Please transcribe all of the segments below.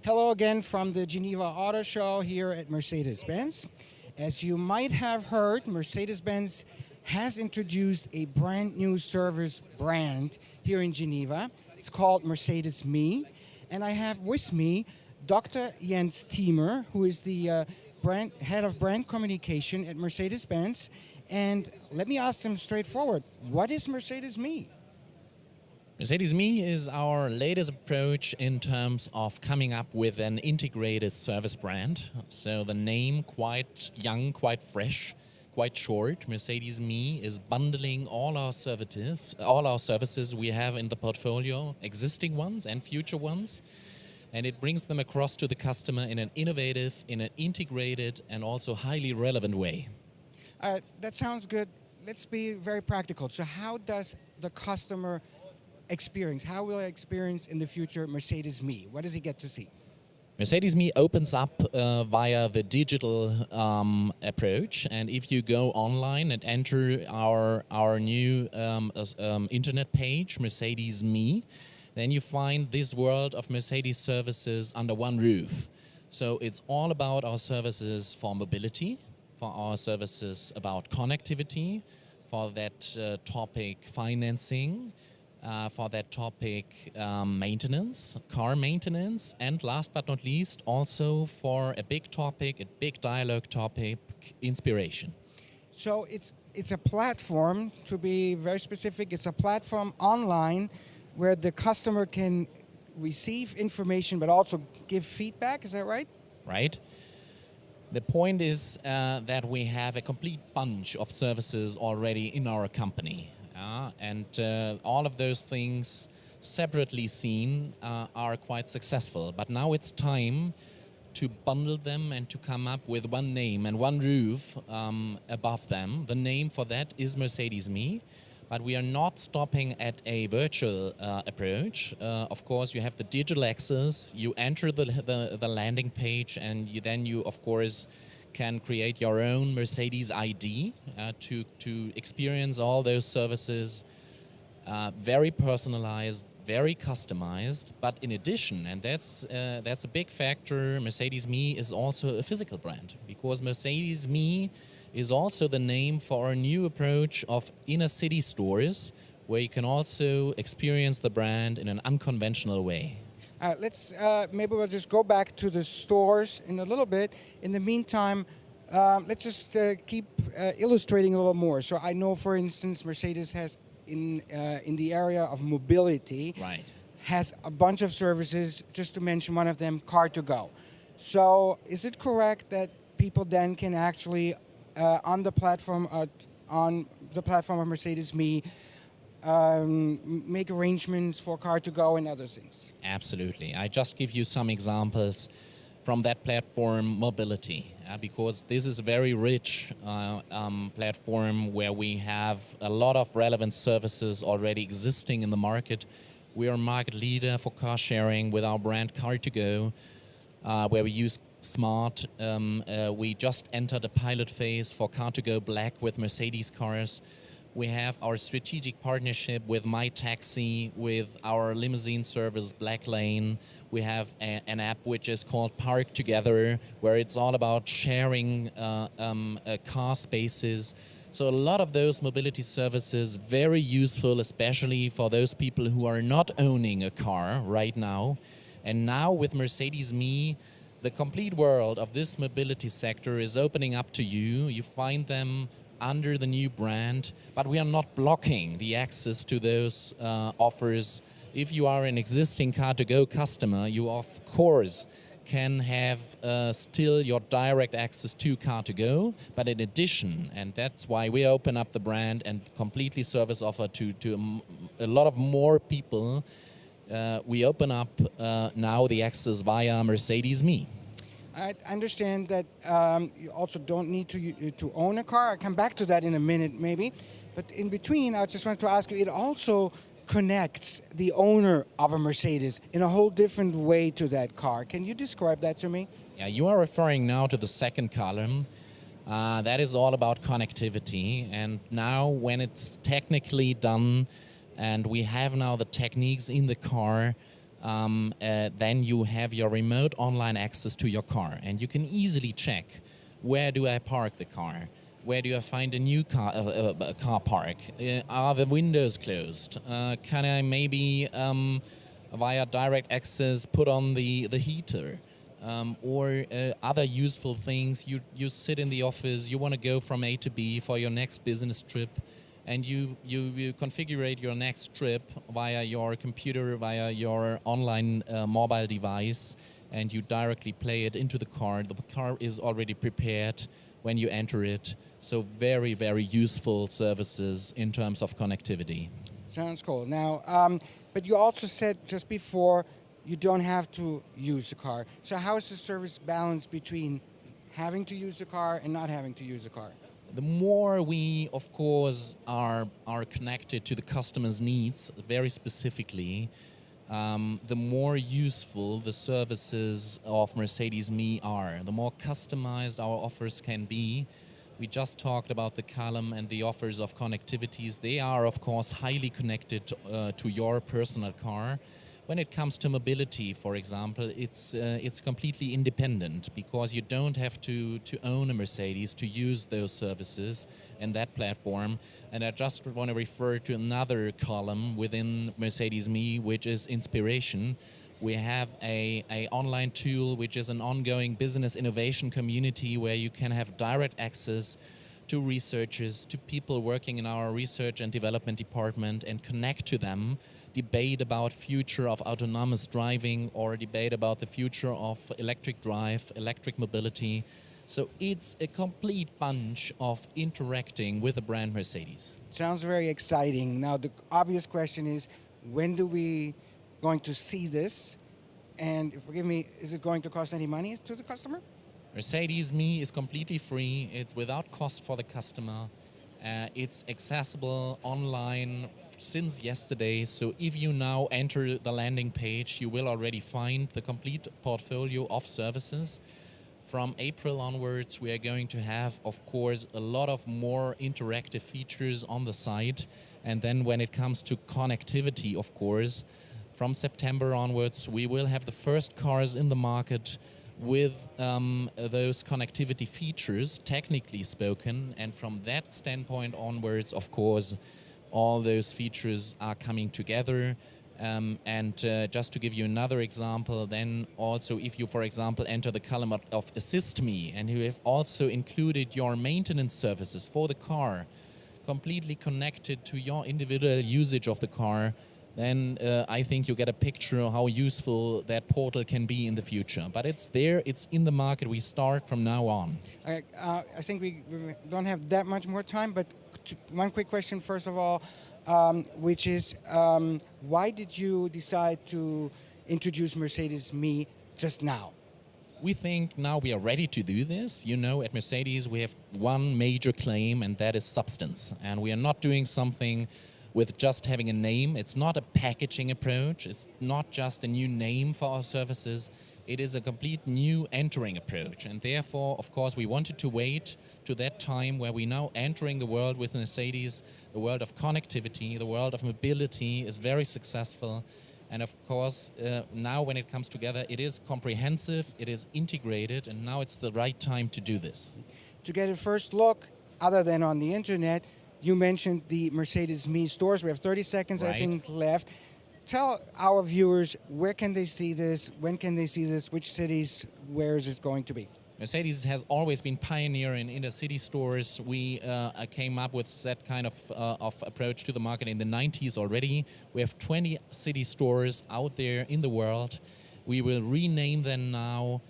Hello again from the Geneva Auto Show here at Mercedes-Benz. As you might have heard, Mercedes-Benz has introduced a brand new service brand here in Geneva. It's called Mercedes Me. And I have with me Dr. Jens Thiemer, who is the head of brand communication at Mercedes-Benz. And let me ask him straightforward, what is Mercedes Me? Mercedes Me is our latest approach in terms of coming up with an integrated service brand. So the name, quite young, quite fresh, quite short. Mercedes Me is bundling all our services we have in the portfolio, existing ones and future ones, and it brings them across to the customer in an innovative, in an integrated, and also highly relevant way. That sounds good. Let's be very practical. So how does the customer experience, how will I experience in the future Mercedes Me? What does he get to see? Mercedes Me opens up via the digital approach, and if you go online and enter our new internet page, Mercedes Me, then you find this world of Mercedes services under one roof. So it's all about our services for mobility, for our services about connectivity, for that topic financing, for that topic maintenance, car maintenance, and last but not least, also for a big topic, a big dialogue topic, inspiration. So it's a platform, to be very specific, it's a platform online where the customer can receive information but also give feedback, is that right? Right. The point is that we have a complete bunch of services already in our company. And all of those things separately seen are quite successful. But now it's time to bundle them and to come up with one name and one roof above them. The name for that is Mercedes Me. But we are not stopping at a virtual approach. Of course, you have the digital access. You enter the landing page, and then you, of course, can create your own Mercedes ID to experience all those services, very personalized, very customized. But in addition, and that's a big factor, Mercedes Me is also a physical brand, because Mercedes Me is also the name for our new approach of inner city stores, where you can also experience the brand in an unconventional way. Let's maybe we'll just go back to the stores in a little bit. In the meantime, let's just keep illustrating a little more. So I know, for instance, Mercedes has in the area of mobility, right, has a bunch of services. Just to mention one of them, Car2Go. So is it correct that people then can actually on the platform of Mercedes Me make arrangements for Car2Go and other things? Absolutely. I just give you some examples from that platform, mobility, because this is a very rich platform where we have a lot of relevant services already existing in the market. We are a market leader for car sharing with our brand Car2Go, where we use Smart. We just entered a pilot phase for Car2Go Black with Mercedes cars. We have our strategic partnership with My Taxi, with our limousine service Black Lane. We have an app which is called Park Together, where it's all about sharing car spaces. So a lot of those mobility services, very useful, especially for those people who are not owning a car right now. And now with Mercedes Me, the complete world of this mobility sector is opening up to you. You find them under the new brand, but we are not blocking the access to those offers. If you are an existing Car2Go customer, you of course can have still your direct access to Car2Go, but in addition, and that's why we open up the brand and completely service offer to a lot of more people, we open up now the access via Mercedes Me. I understand that you also don't need to own a car. I'll come back to that in a minute, maybe. But in between, I just wanted to ask you, it also connects the owner of a Mercedes in a whole different way to that car. Can you describe that to me? Yeah, you are referring now to the second column. That is all about connectivity. And now when it's technically done and we have now the techniques in the car, then you have your remote online access to your car, and you can easily check, where do I park the car? Where do I find a new car park? Are the windows closed? Can I maybe via direct access put on the heater? Or other useful things. You sit in the office, you want to go from A to B for your next business trip, and you configure your next trip via your computer, via your online mobile device, and you directly play it into the car. The car is already prepared when you enter it. So very, very useful services in terms of connectivity. Sounds cool. Now, but you also said just before, you don't have to use the car. So how is the service balanced between having to use the car and not having to use the car? The more we, of course, are connected to the customer's needs, very specifically, the more useful the services of Mercedes Me are. The more customized our offers can be. We just talked about the column and the offers of connectivities. They are, of course, highly connected to your personal car. When it comes to mobility, for example, it's completely independent, because you don't have to own a Mercedes to use those services and that platform. And I just want to refer to another column within Mercedes Me, which is inspiration. We have a online tool which is an ongoing business innovation community where you can have direct access to researchers, to people working in our research and development department, and connect to them. Debate about future of autonomous driving, or debate about the future of electric drive, electric mobility. So it's a complete bunch of interacting with the brand Mercedes. Sounds very exciting. Now, the obvious question is, when do we going to see this? And forgive me, is it going to cost any money to the customer? Mercedes Me is completely free. It's without cost for the customer. It's accessible online since yesterday, so if you now enter the landing page, you will already find the complete portfolio of services. From April onwards, we are going to have, of course, a lot of more interactive features on the site. And then when it comes to connectivity, of course, from September onwards, we will have the first cars in the market with those connectivity features, technically spoken, and from that standpoint onwards, of course, all those features are coming together. And just to give you another example, then also if you, for example, enter the column of Assist Me, and you have also included your maintenance services for the car, completely connected to your individual usage of the car, then I think you get a picture of how useful that portal can be in the future. But it's there, it's in the market, we start from now on. I think we don't have that much more time, but one quick question first of all, which is, why did you decide to introduce Mercedes Me just now? We think now we are ready to do this. You know, at Mercedes we have one major claim, and that is substance. And we are not doing something with just having a name. It's not a packaging approach. It's not just a new name for our services. It is a complete new entering approach. And therefore, of course, we wanted to wait to that time where we now entering the world with Mercedes, the world of connectivity, the world of mobility is very successful. And of course, now when it comes together, it is comprehensive, it is integrated, and now it's the right time to do this. To get a first look, other than on the internet, you mentioned the Mercedes Me stores. We have 30 seconds, Right. I think, left. Tell our viewers, where can they see this? When can they see this? Which cities? Where is it going to be? Mercedes has always been pioneer in inner-city stores. We came up with that kind of approach to the market in the 90s already. We have 20 city stores out there in the world. We will rename them now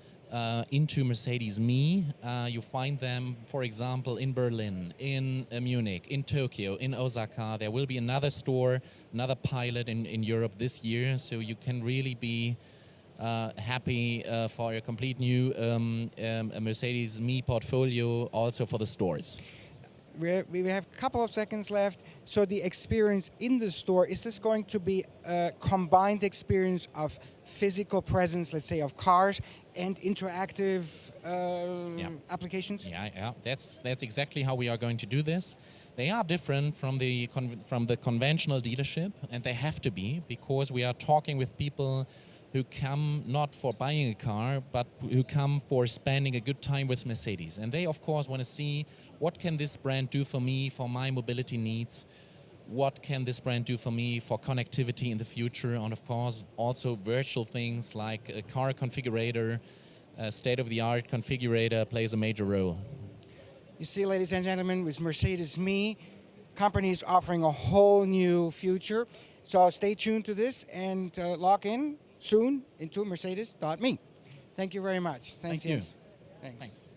into Mercedes Me. You find them, for example, in Berlin, in Munich, in Tokyo, in Osaka. There will be another store, another pilot in Europe this year, so you can really be happy for a complete new Mercedes Me portfolio also for the stores. We have a couple of seconds left. So the experience in the store, is this going to be a combined experience of physical presence, let's say, of cars and interactive applications? Yeah, that's exactly how we are going to do this. They are different from the conventional dealership, and they have to be, because we are talking with people who come not for buying a car, but who come for spending a good time with Mercedes. And they, of course, want to see, what can this brand do for me, for my mobility needs? What can this brand do for me for connectivity in the future? And of course, also virtual things like a car configurator, a state-of-the-art configurator plays a major role. You see, ladies and gentlemen, with Mercedes Me, company is offering a whole new future. So stay tuned to this and log in soon into Mercedes.me. Thank you very much. Thanks, Thank you. Jens. Thanks.